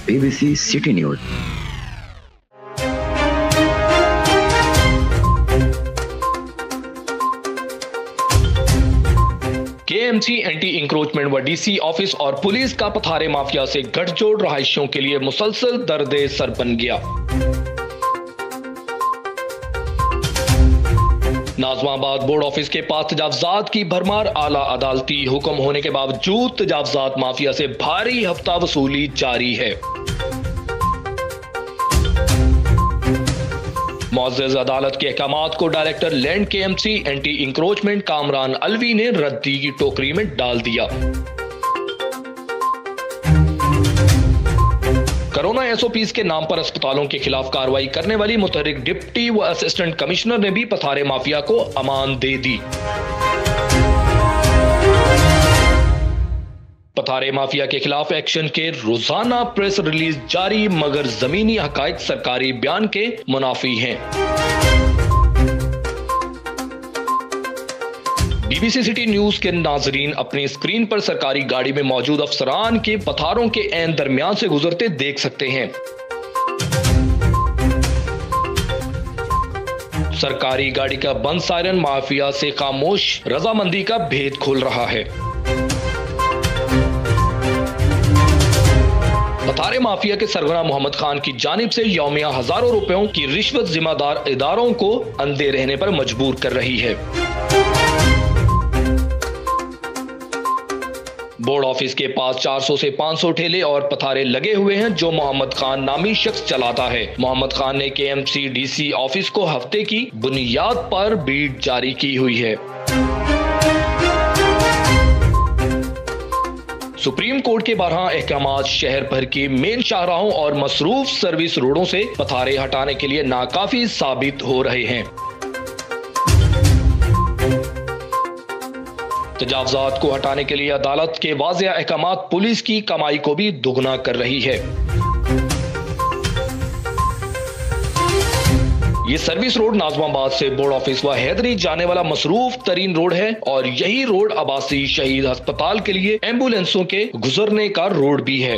BBC city news. KMC anti encroachment व DC office और police का पथारे माफिया से गठजोड़ रहायशियों के लिए मुसलसल दर्दे सर बन गया। नाज़िमाबाद बोर्ड ऑफिस के पास तजावजात की भरमार, आला अदालती हुक्म होने के बावजूद तजावजात माफिया से भारी हफ्ता वसूली जारी है। मुअज़्ज़ज़ अदालत के अहकामात को director land KMC anti encroachment Kamran Alvi ने रद्दी की टोकरी में डाल दिया। कोरोना SOPs के नाम पर अस्पतालों के खिलाफ कार्रवाई करने वाली मुतहर्रिक डिप्टी व असिस्टेंट कमिश्नर ने भी पथारे माफिया को अमान दे दी। पथारे माफिया के खिलाफ एक्शन के रोजाना प्रेस रिलीज जारी, मगर जमीनी हकाइक सरकारी बयान के मुनाफी हैं। BBC सिटी न्यूज के नाजरीन अपनी स्क्रीन पर सरकारी गाड़ी में मौजूद अफसरान के पथारों के ऐन दरमियान से गुजरते देख सकते हैं। सरकारी गाड़ी का बंद सायरन माफिया से खामोश रजामंदी का भेद खोल रहा है। पथारे माफिया के सरगना मोहम्मद खान की जानिब से यौमिया हजारों रुपयों की रिश्वत जिम्मेदार इदारों को अंधे रहने पर मजबूर कर रही है। बोर्ड ऑफिस के पास 400 से 500 ठेले और पथारे लगे हुए हैं जो मोहम्मद खान नामी शख्स चलाता है। मोहम्मद खान ने KMC DC ऑफिस को हफ्ते की बुनियाद पर बीट जारी की हुई है। सुप्रीम कोर्ट के 12 अहकामात शहर भर के मेन शाहराहों और मसरूफ सर्विस रोडों से पथारे हटाने के लिए नाकाफी साबित हो रहे हैं। तजावजात को हटाने के लिए अदालत के वाज़ेह अहकामात पुलिस की कमाई को भी दुगना कर रही है। ये सर्विस रोड नाज़िमाबाद से बोर्ड ऑफिस व हैदरी जाने वाला मसरूफ तरीन रोड है और यही रोड अब्बासी शहीद अस्पताल के लिए एम्बुलेंसों के गुजरने का रोड भी है।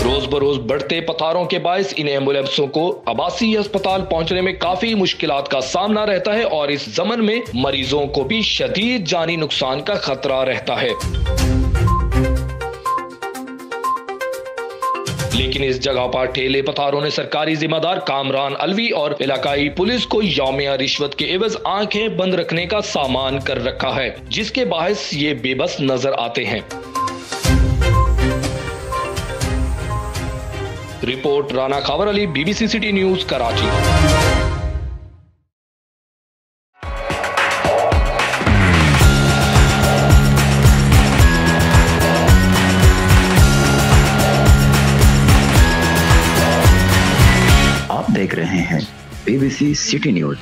रोज बरोज बढ़ते पथारों के बायस इन एम्बुलेंसों को अब्बासी अस्पताल पहुंचने में काफी मुश्किलात का सामना रहता है और इस जमन में मरीजों को भी शदीद जानी नुकसान का खतरा रहता है। लेकिन इस जगह पर ठेले पथारों ने सरकारी जिम्मेदार कामरान अलवी और इलाकाई पुलिस को यौमिया रिश्वत के एवज आंखें बंद रखने का सामान कर रखा है, जिसके बायस ये बेबस नजर आते हैं। रिपोर्ट राना खबर Ali, BBC city news, Karachi. आप देख रहे हैं BBC सिटी न्यूज।